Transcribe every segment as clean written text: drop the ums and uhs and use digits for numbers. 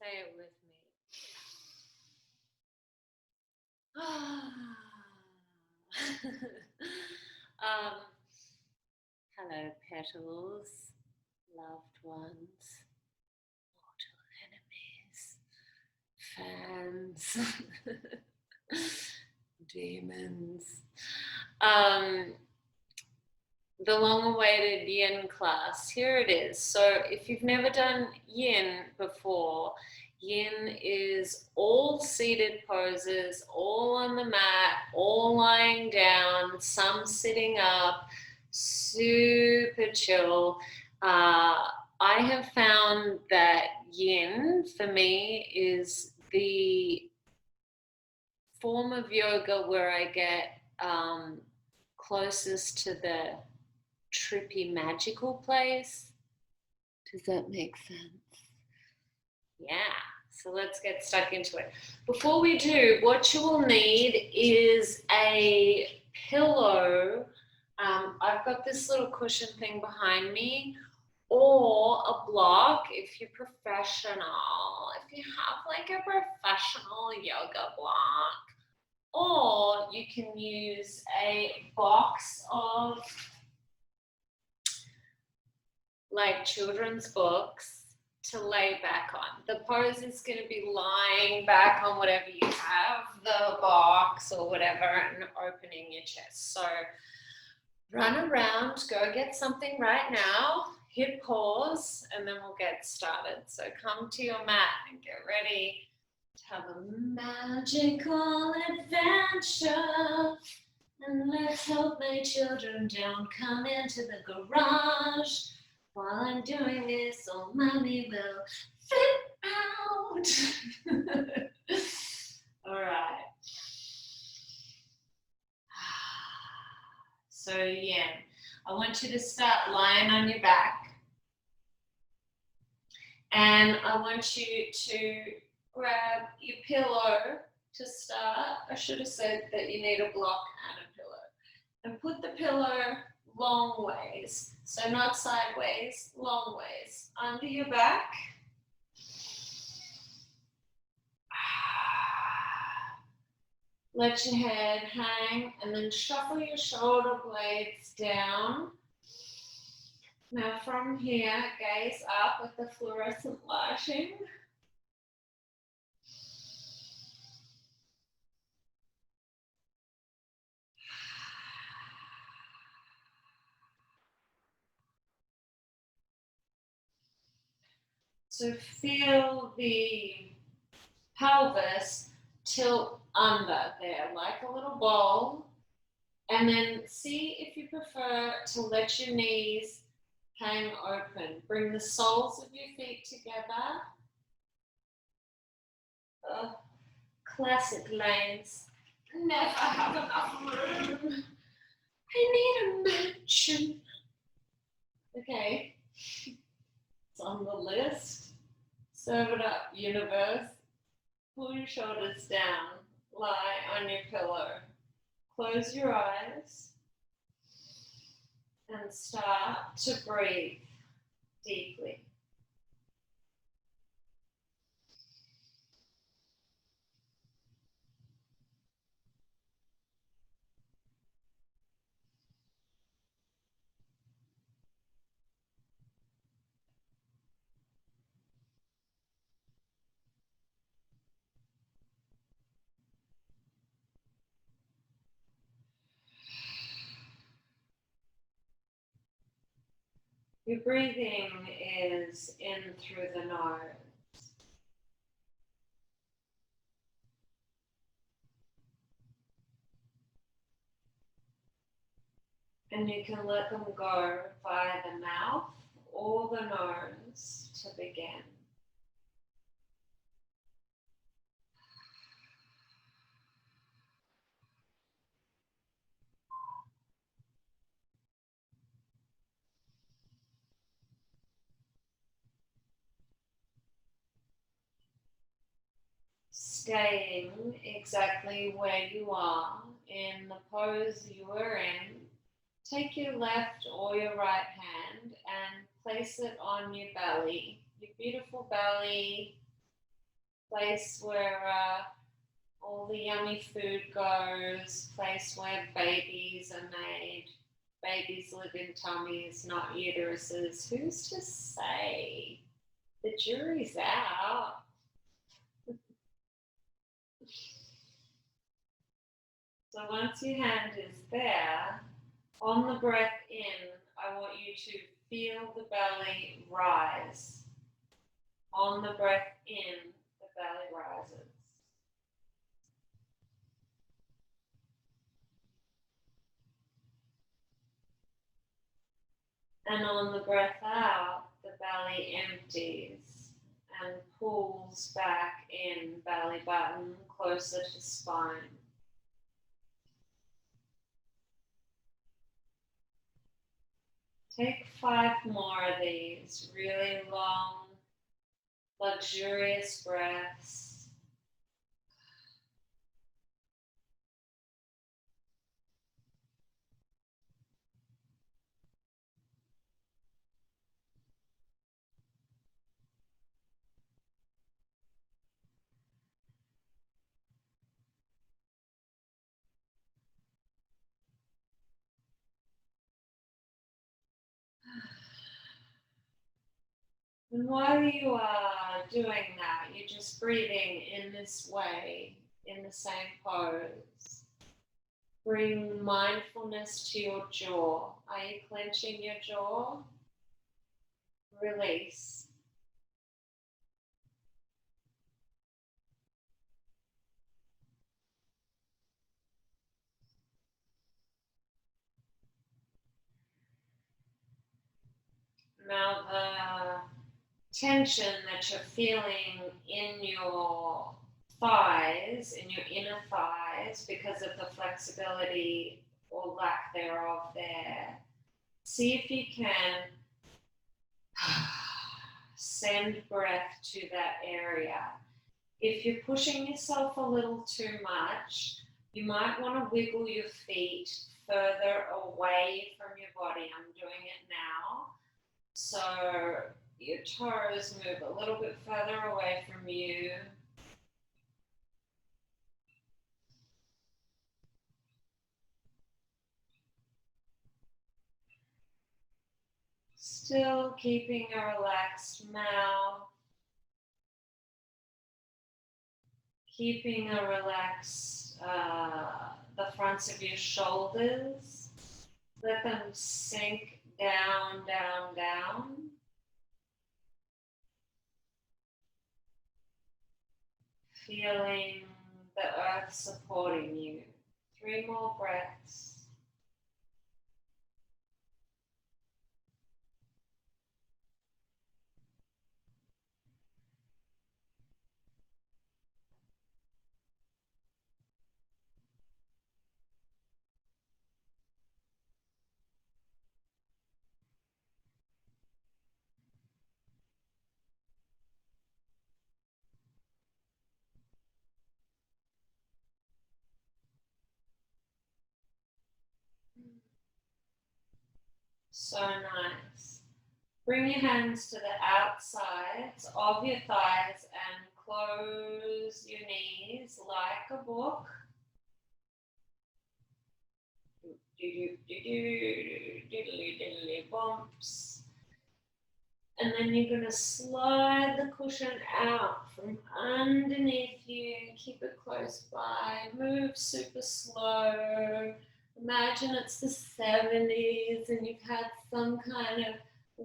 Say it with me. Hello, petals, loved ones, mortal enemies, fans, demons. The long-awaited Yin class. Here it is. So if you've never done Yin before, Yin is all seated poses, all on the mat, all lying down, some sitting up, super chill. I have found that Yin, for me, is the form of yoga where I get closest to the trippy, magical place. Does that make sense? Yeah. So let's get stuck into it. Before we do, what you will need is a pillow. I've got this little cushion thing behind me, or a block if you're professional. If you have like a professional yoga block, or you can use a box of like children's books to lay back on. The pose is going to be lying back on whatever you have, the box or whatever, and opening your chest. So run around, go get something right now, hit pause, and then we'll get started. So come to your mat and get ready to have a magical adventure. And let's hope my children don't come into the garage. While I'm doing this, oh mommy will flip out. All right. So yeah, I want you to start lying on your back. And I want you to grab your pillow to start. I should have said that you need a block and a pillow. And put the pillow long ways. So not sideways, long ways. Under your back. Let your head hang and then shuffle your shoulder blades down. Now from here, gaze up with the fluorescent lighting. So feel the pelvis tilt under there, like a little bowl. And then see if you prefer to let your knees hang open. Bring the soles of your feet together. Classic lanes. Never have enough room. I need a mansion. Okay. It's on the list. Serve it up, universe. Pull your shoulders down. Lie on your pillow. Close your eyes. And start to breathe deeply. Your breathing is in through the nose. And you can let them go via the mouth or the nose to begin. Staying exactly where you are in the pose you are in, take your left or your right hand and place it on your belly, your beautiful belly, place where all the yummy food goes, place where babies are made. Babies live in tummies, not uteruses. Who's to say? The jury's out. So once your hand is there, on the breath in, I want you to feel the belly rise. On the breath in, the belly rises. And on the breath out, the belly empties and pulls back in, belly button closer to spine. Take 5 more of these really long, luxurious breaths. And while you are doing that, you're just breathing in this way, in the same pose. Bring mindfulness to your jaw. Are you clenching your jaw? Release. Now the tension that you're feeling in your thighs, in your inner thighs, because of the flexibility or lack thereof there, see if you can send breath to that area. If you're pushing yourself a little too much, you might want to wiggle your feet further away from your body. I'm doing it now. So your toes move a little bit further away from you. Still keeping a relaxed mouth. Keeping a relaxed, the fronts of your shoulders. Let them sink down, down, down. Feeling the earth supporting you. 3 more breaths. So nice. Bring your hands to the outsides of your thighs and close your knees like a book. Bumps. And then you're going to slide the cushion out from underneath you. Keep it close by. Move super slow. Imagine it's the 70s and you've had some kind of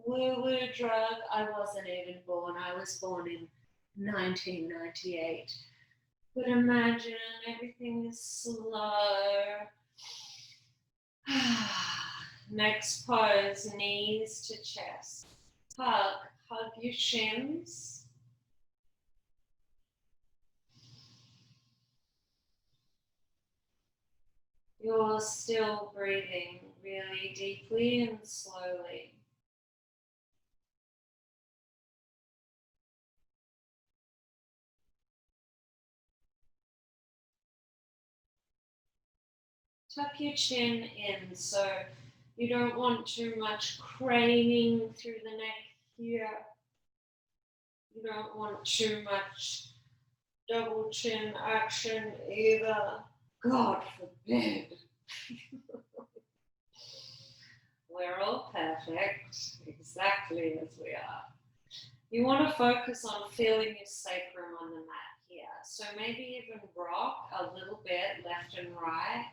woo-woo drug. I wasn't even born. I was born in 1998. But imagine everything is slow. Next pose, knees to chest. Hug your shins. You're still breathing really deeply and slowly. Tuck your chin in so you don't want too much craning through the neck here. You don't want too much double chin action either. God forbid. We're all perfect, exactly as we are. You want to focus on feeling your sacrum on the mat here. So maybe even rock a little bit left and right.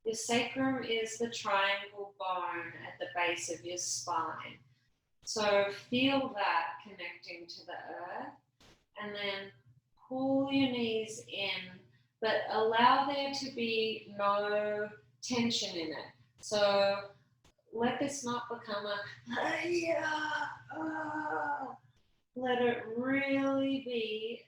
Your sacrum is the triangle bone at the base of your spine. So feel that connecting to the earth, and then pull your knees in, but allow there to be no tension in it. So let this not become a let it really be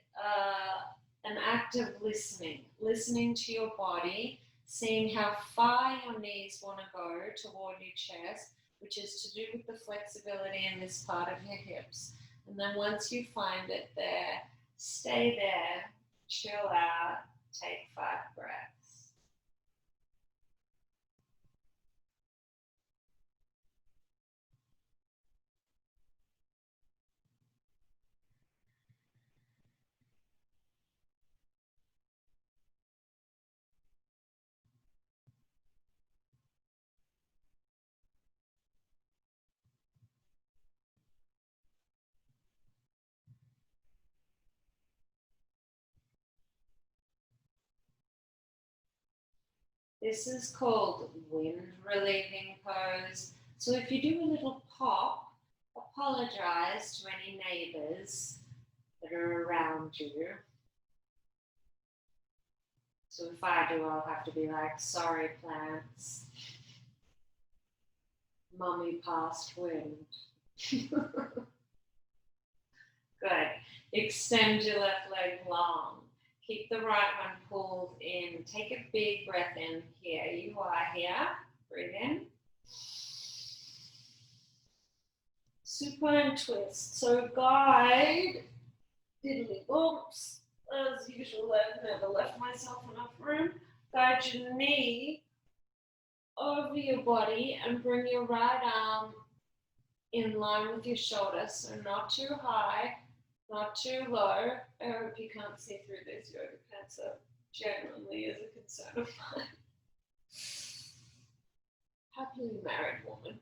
an act of listening to your body, seeing how far your knees want to go toward your chest, which is to do with the flexibility in this part of your hips. And then once you find it there, stay there, chill out, take 5 breaths. This is called wind relieving pose. So if you do a little pop, apologize to any neighbors that are around you. So if I do, I'll have to be like, sorry plants, mummy passed wind. Good. Extend your left leg long. Keep the right one pulled in. Take a big breath in. Here you are here. Breathe in. Supine twist. So guide, diddly bumps. As usual, I've never left myself enough room. Guide your knee over your body and bring your right arm in line with your shoulder. So not too high, not too low. I hope you can't see through these yoga pants. That genuinely is a concern of mine. Happily married woman.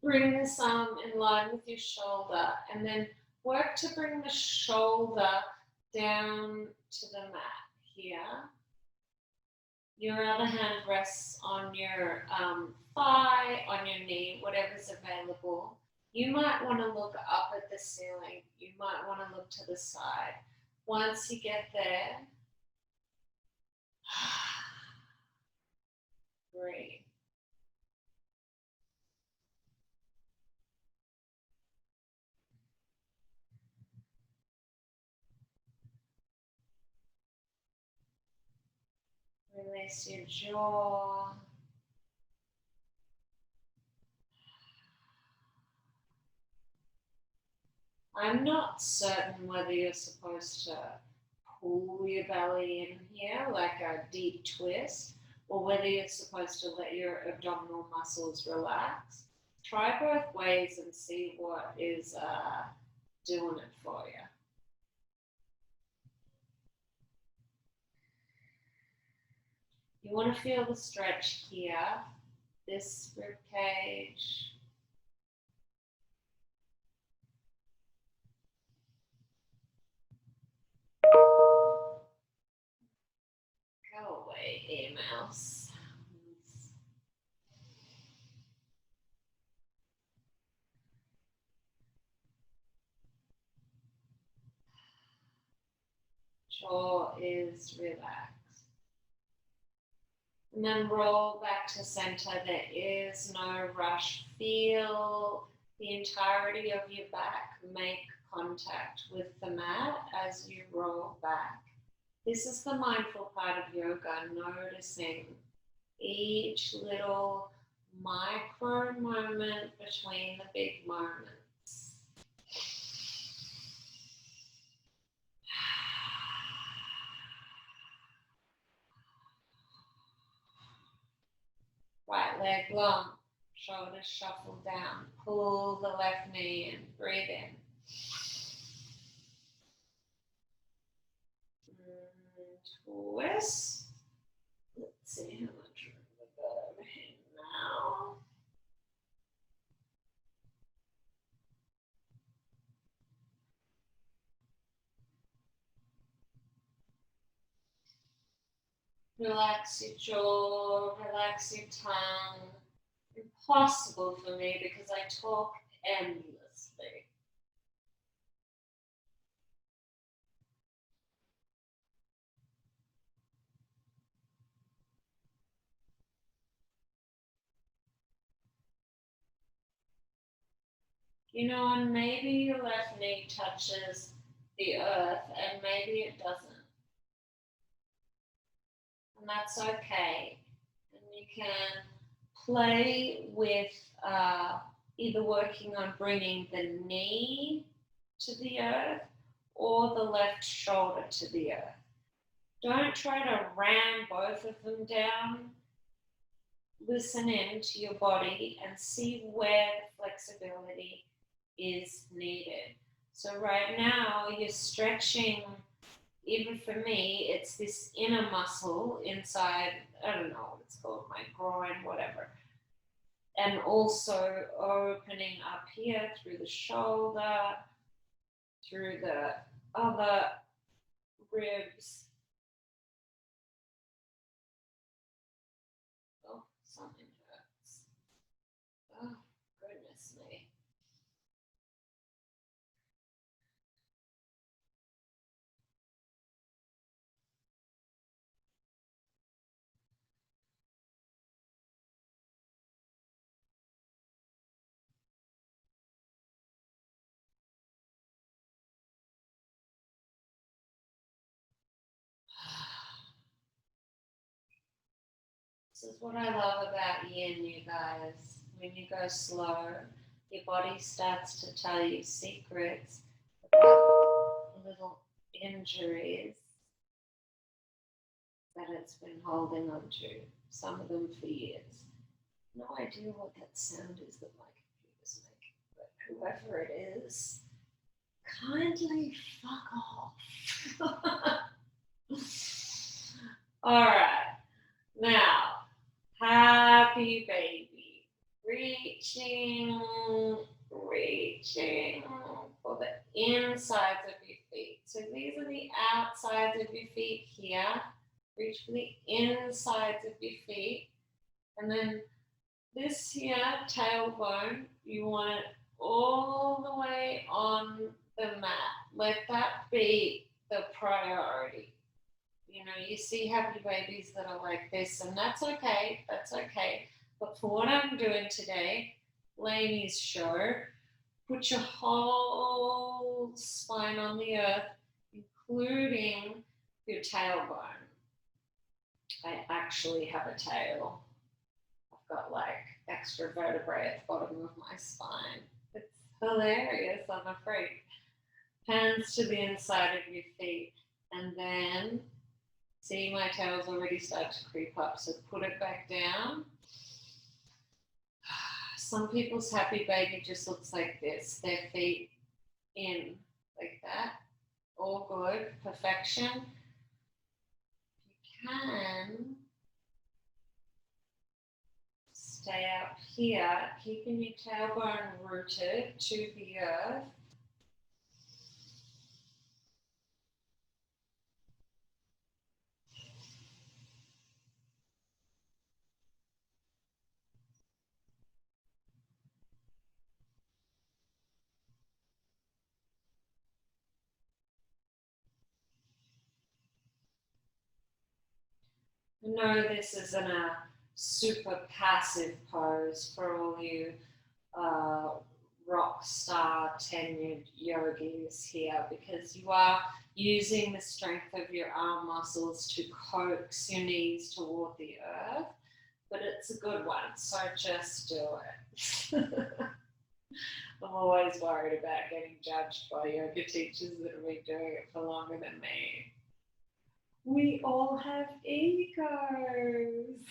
Bring this arm in line with your shoulder and then work to bring the shoulder down to the mat here. Your other hand rests on your thigh, on your knee, whatever's available. You might want to look up at the ceiling. You might want to look to the side. Once you get there, breathe. Release your jaw. I'm not certain whether you're supposed to pull your belly in here like a deep twist, or whether you're supposed to let your abdominal muscles relax. Try both ways and see what is doing it for you. You want to feel the stretch here, this rib cage. Go away, emails. Jaw is relaxed. And then roll back to center. There is no rush. Feel the entirety of your back make contact with the mat as you roll back. This is the mindful part of yoga, noticing each little micro moment between the big moments. Right leg long, shoulders shuffle down, pull the left knee in, breathe in. pelvis. Let's see how much room we've got over here now. Relax your jaw, relax your tongue. Impossible for me because I talk endlessly. You know, and maybe your left knee touches the earth and maybe it doesn't. And that's okay. And you can play with either working on bringing the knee to the earth or the left shoulder to the earth. Don't try to ram both of them down. Listen in to your body and see where the flexibility is needed. So right now you're stretching, even for me, it's this inner muscle inside, I don't know what it's called, my groin, whatever. And also opening up here through the shoulder, through the other ribs. Oh, something hurts. Oh, goodness me. This is what I love about Yin, you guys. When you go slow, your body starts to tell you secrets about little injuries that it's been holding on to, some of them for years. No idea what that sound is that my computer's making, but whoever it is, kindly fuck off. All right, now, happy baby, reaching for the insides of your feet. So these are the outsides of your feet here. Reach for the insides of your feet. And then this here, tailbone, you want it all the way on the mat. Let that be the priority. You know, you see happy babies that are like this, and that's okay. That's okay. But for what I'm doing today, Leni's show, put your whole spine on the earth, including your tailbone. I actually have a tail. I've got like extra vertebrae at the bottom of my spine. It's hilarious. I'm a freak. Hands to the inside of your feet, and then see my tail's already started to creep up, so put it back down. Some people's happy baby just looks like this, their feet in like that. All good, perfection. You can stay up here, keeping your tailbone rooted to the earth. No, this isn't a super passive pose for all you rock star tenured yogis here, because you are using the strength of your arm muscles to coax your knees toward the earth, but it's a good one, so just do it. I'm always worried about getting judged by yoga teachers that have been doing it for longer than me. We all have egos.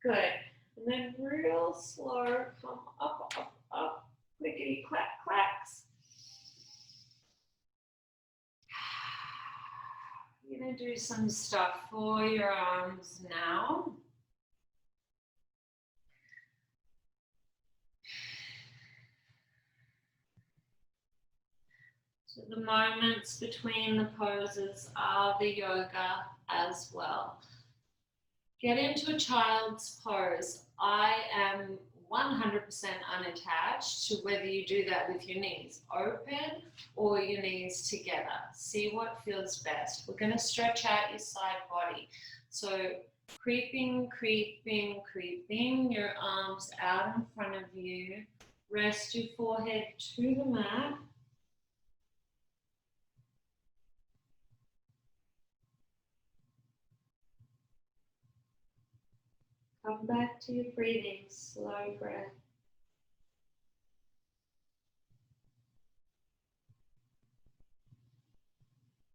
Good. And then real slow, come up, up, up, clickety clack clacks. some stuff for your arms now. So the moments between the poses are the yoga as well. Get into a child's pose. I am 100% unattached to whether you do that with your knees open or your knees together. See what feels best. We're going to stretch out your side body. So creeping, creeping, creeping, your arms out in front of you. Rest your forehead to the mat. Come back to your breathing, slow breath.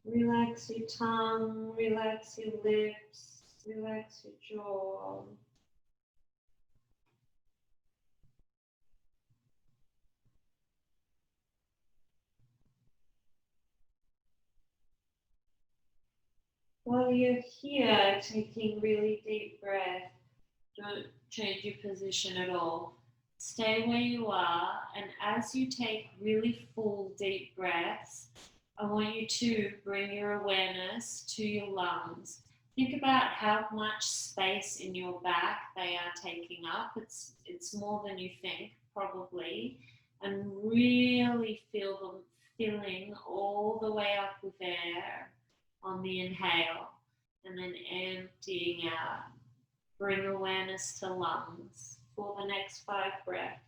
Relax your tongue, relax your lips, relax your jaw. While you're here, taking really deep breath, don't change your position at all. Stay where you are, and as you take really full deep breaths, I want you to bring your awareness to your lungs. Think about how much space in your back they are taking up. It's more than you think, probably, and really feel them filling all the way up with air on the inhale, and then emptying out. Bring awareness to lungs for the next 5 breaths.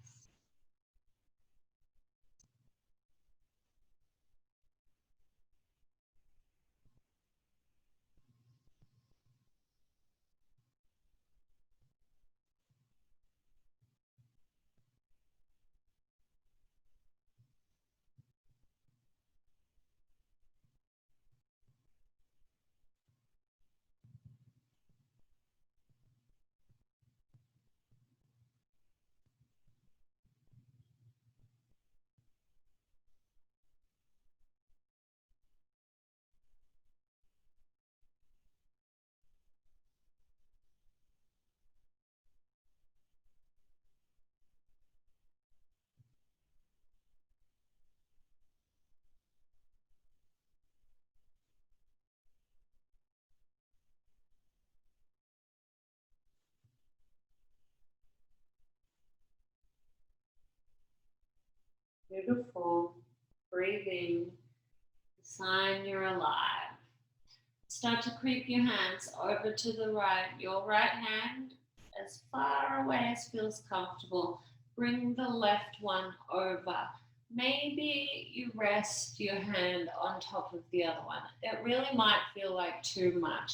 Beautiful. Breathing. Sign you're alive. Start to creep your hands over to the right. Your right hand as far away as feels comfortable. Bring the left one over. Maybe you rest your hand on top of the other one. It really might feel like too much.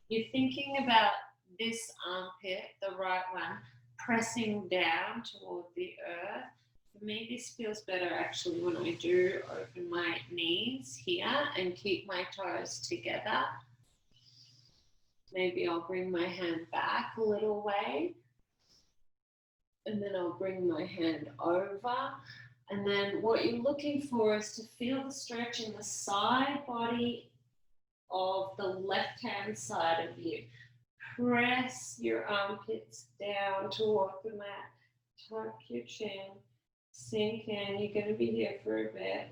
You're thinking about this armpit, the right one, pressing down toward the earth. For me, this feels better actually when I do open my knees here and keep my toes together. Maybe I'll bring my hand back a little way, and then I'll bring my hand over. And then what you're looking for is to feel the stretch in the side body of the left-hand side of you. Press your armpits down toward the mat. Tuck your chin. Sink in. You're going to be here for a bit.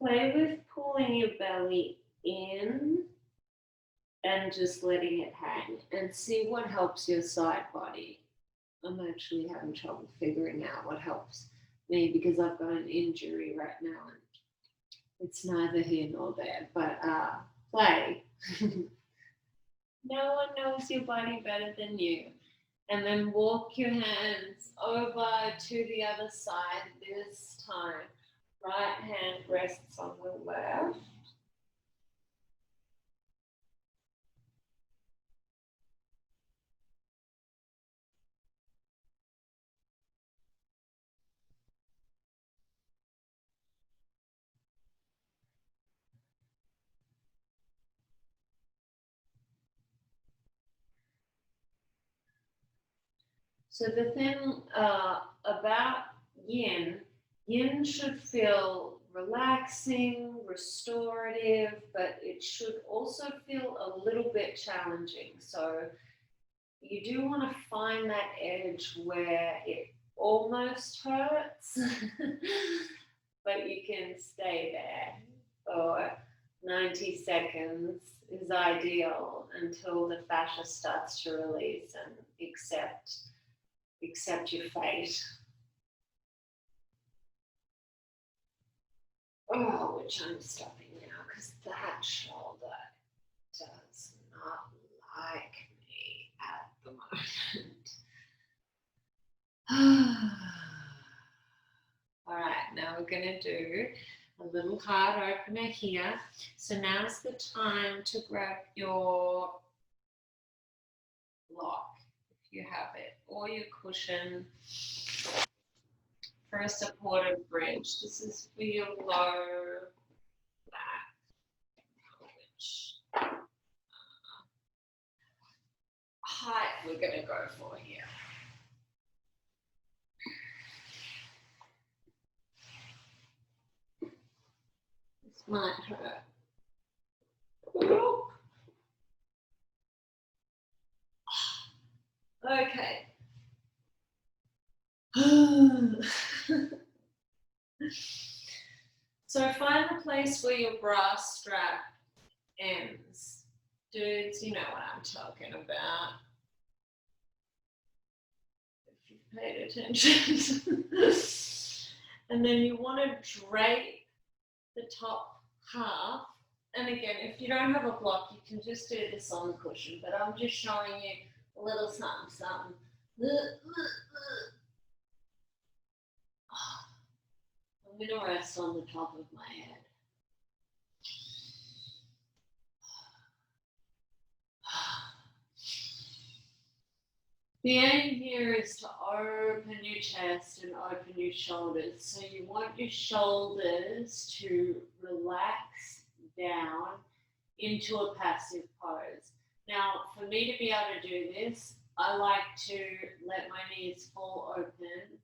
Play with pulling your belly in and just letting it hang and see what helps your side body. I'm actually having trouble figuring out what helps me because I've got an injury right now and it's neither here nor there. But play. No one knows your body better than you. And then walk your hands over to the other side this time. Right hand rests on the left. So the thing about yin should feel relaxing, restorative, but it should also feel a little bit challenging. So you do want to find that edge where it almost hurts, but you can stay there for 90 seconds is ideal until the fascia starts to release and accept your fate. Oh, which I'm stopping now because that shoulder does not like me at the moment. All right, now we're going to do a little heart opener here. So now's the time to grab your block, if you have it, or your cushion for a supportive bridge. This is for your low back, which height we're going to go for here. This might hurt. Okay. So find the place where your bra strap ends. Dudes, you know what I'm talking about. If you've paid attention. And then you want to drape the top half. And again, if you don't have a block, you can just do this on the cushion. But I'm just showing you a little something, something. I'm going to rest on the top of my head. The aim here is to open your chest and open your shoulders. So you want your shoulders to relax down into a passive pose. Now, for me to be able to do this, I like to let my knees fall open.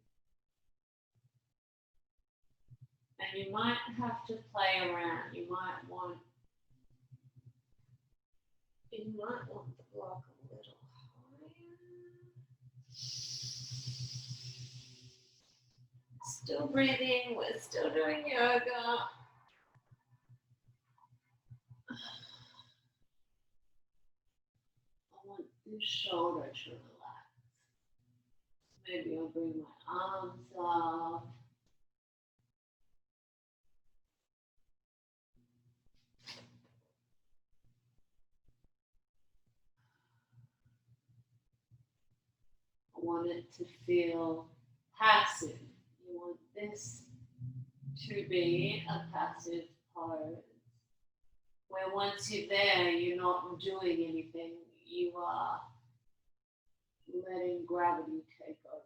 And you might have to play around. You might want the block a little higher. Still breathing. We're still doing yoga. I want this shoulder to relax. Maybe I'll bring my arms up. I want it to feel passive. You want this to be a passive pose, where once you're there, you're not doing anything. You are letting gravity take over.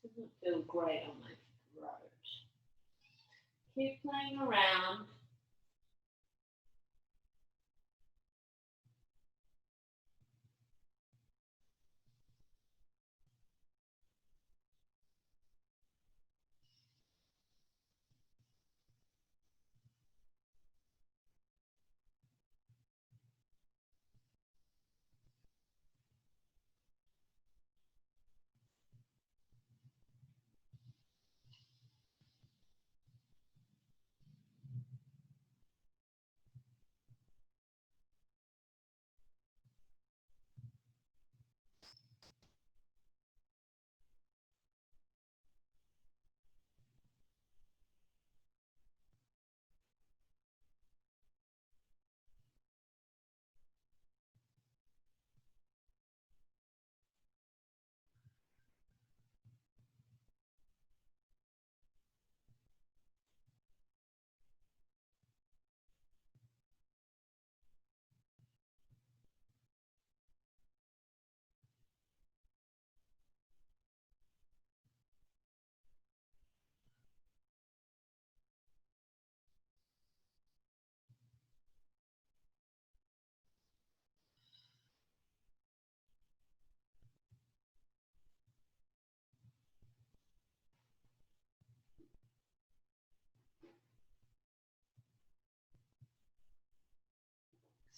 This doesn't feel great on my throat. Keep playing around.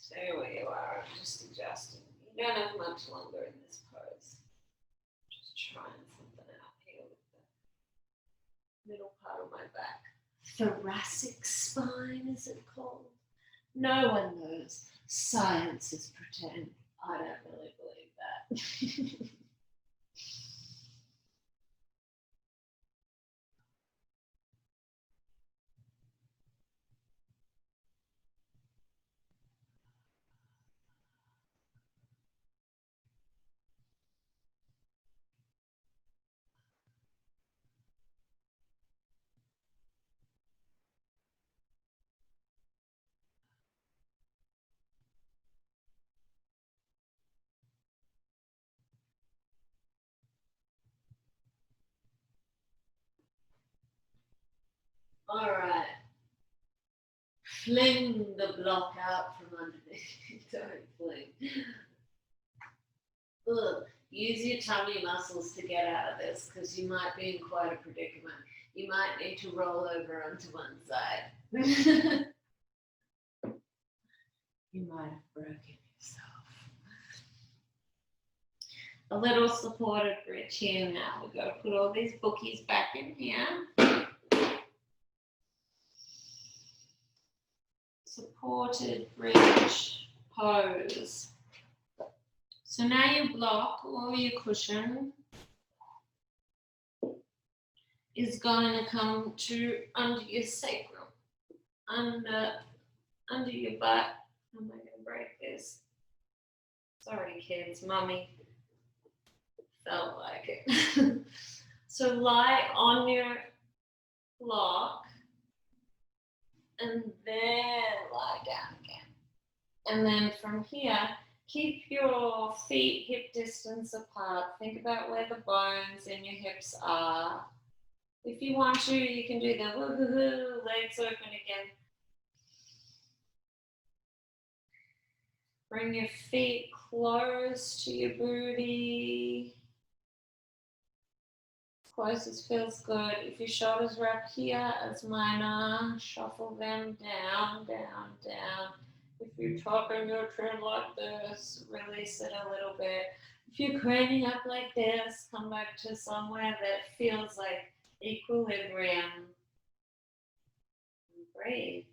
Stay where you are. I'm just adjusting. You don't have much longer in this pose. Just trying something out here with the middle part of my back. Thoracic spine, is it called? No one knows. Science is pretend. I don't really believe that. All right. Fling the block out from underneath. Don't fling. Ugh. Use your tummy muscles to get out of this because you might be in quite a predicament. You might need to roll over onto one side. You might have broken yourself. A little supported bridge here now. We've got to put all these bookies back in here. Supported bridge pose. So now your block or your cushion is going to come to under your sacrum, under your butt. Am I going to break this? Sorry, kids. Mummy felt like it. So lie on your block and then lie down again. And then from here, keep your feet hip distance apart. Think about where the bones in your hips are. If you want to, you can do the woo-hoo-hoo, legs open again. Bring your feet close to your booty. Close as feels good. If your shoulders are up here as mine are, shuffle them down, down, down. If you're talking your chin like this, release it a little bit. If you're craning up like this, come back to somewhere that feels like equilibrium. And breathe.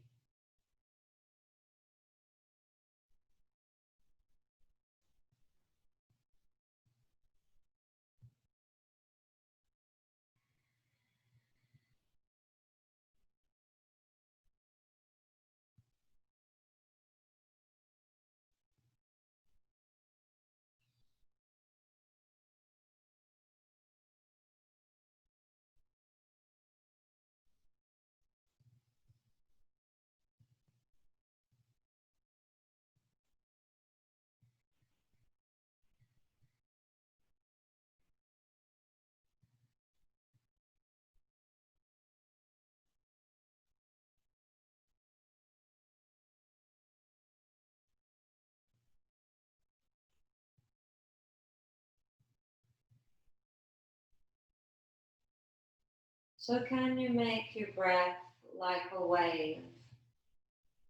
So can you make your breath like a wave?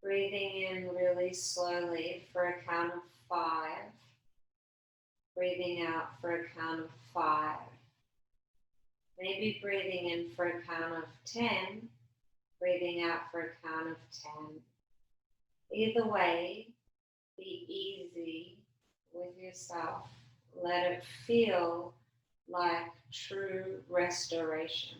Breathing in really slowly for a count of 5. Breathing out for a count of 5. Maybe breathing in for a count of 10. Breathing out for a count of 10. Either way, be easy with yourself. Let it feel like true restoration.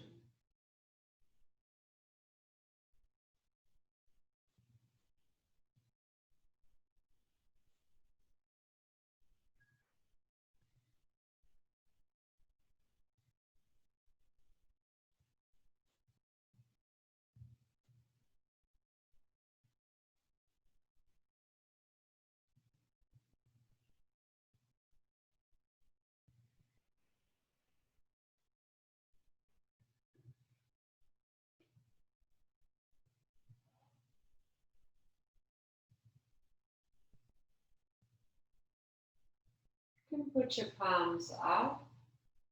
You can put your palms up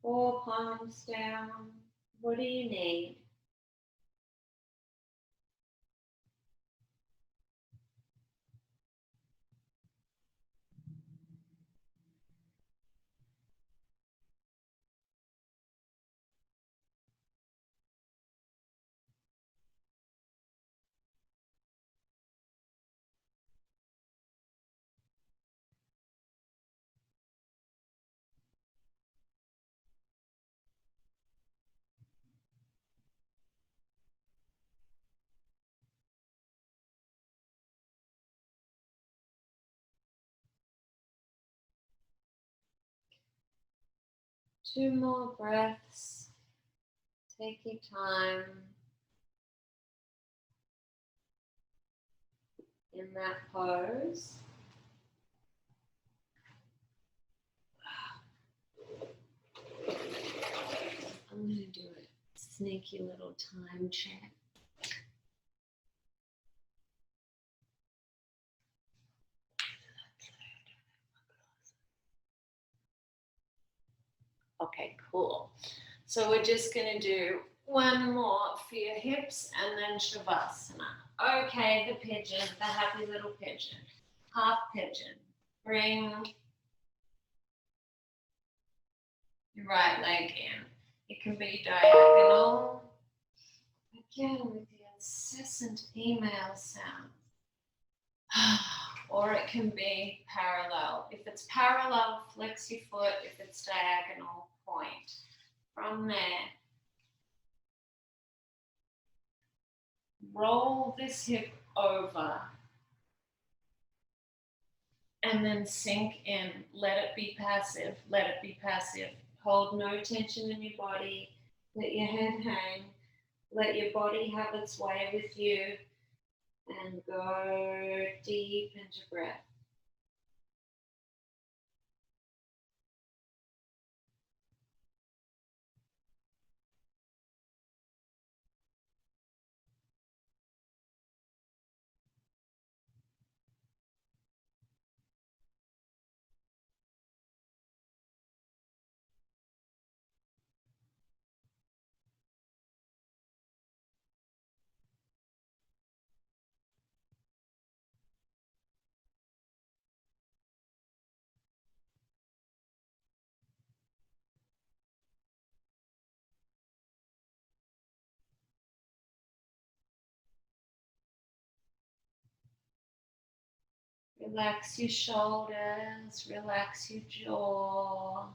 or palms down. What do you need? 2 more breaths. Take your time in that pose. I'm going to do a sneaky little time check. Okay, cool. So we're just going to do one more for your hips and then Shavasana. Okay, the pigeon, the happy little pigeon. Half pigeon. Bring your right leg in. It can be diagonal. Again, with the incessant email sound. Or it can be parallel. If it's parallel, flex your foot. If it's diagonal, point. From there, roll this hip over and then sink in. Let it be passive. Let it be passive. Hold no tension in your body. Let your head hang. Let your body have its way with you. And go deep into breath. Relax your shoulders, relax your jaw.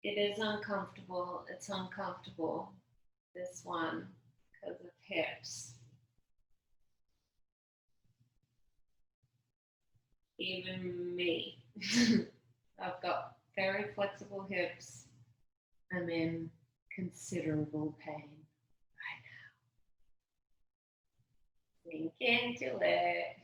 It is uncomfortable, it's uncomfortable, this one, because of hips. Even me. I've got very flexible hips. I'm in considerable pain right now. Sink into it.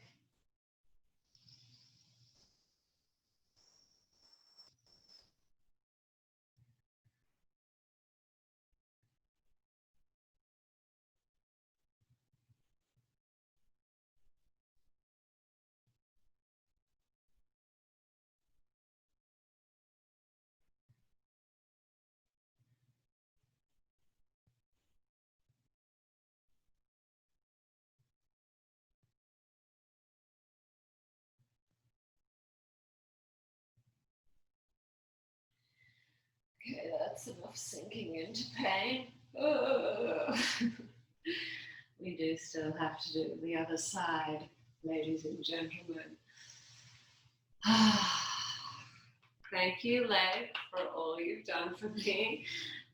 Okay, that's enough sinking into pain. We do still have to do the other side, ladies and gentlemen. Thank you, leg, for all you've done for me.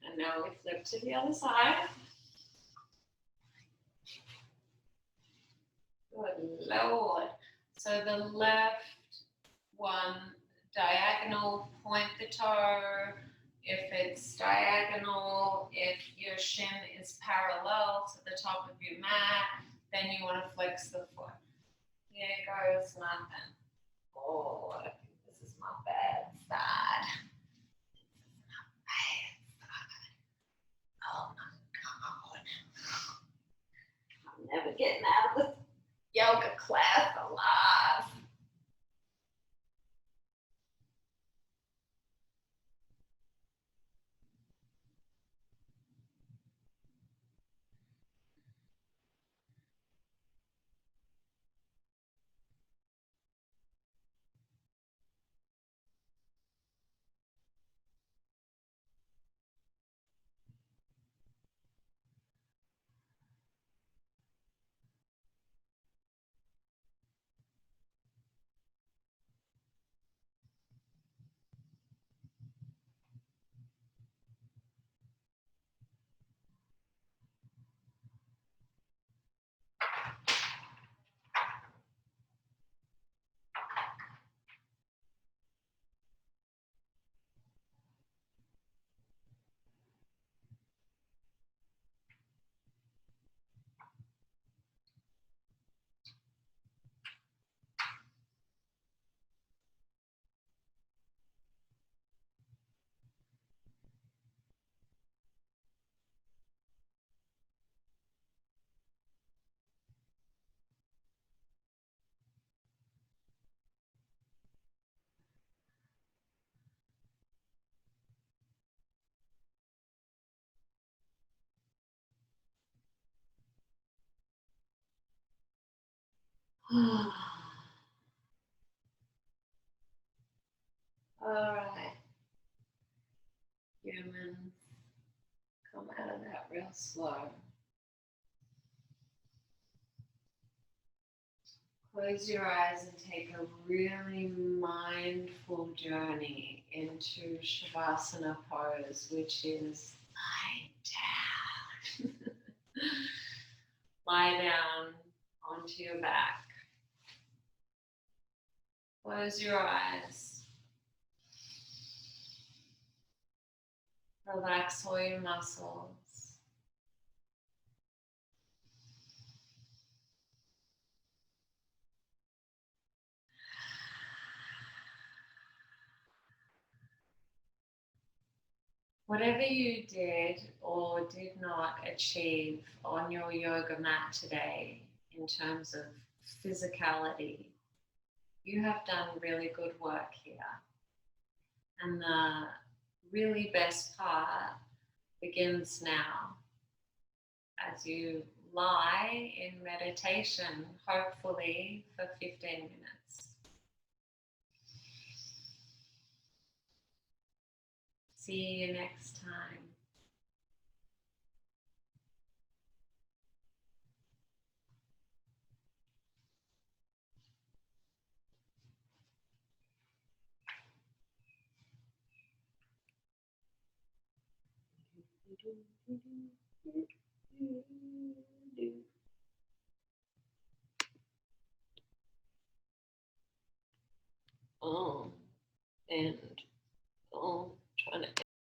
And now we flip to the other side. Good Lord. So the left one, diagonal, point the toe. If it's diagonal, if your shin is parallel to the top of your mat, then you want to flex the foot. Here goes nothing. Oh, I think this is my bad side. Oh my God. I'm never getting out of this yoga class alive. All right, humans, come out of that real slow. Close your eyes and take a really mindful journey into Shavasana pose, which is lie down. Lie down onto your back. Close your eyes. Relax all your muscles. Whatever you did or did not achieve on your yoga mat today in terms of physicality, you have done really good work here. And the really best part begins now as you lie in meditation, hopefully for 15 minutes. See you next time. And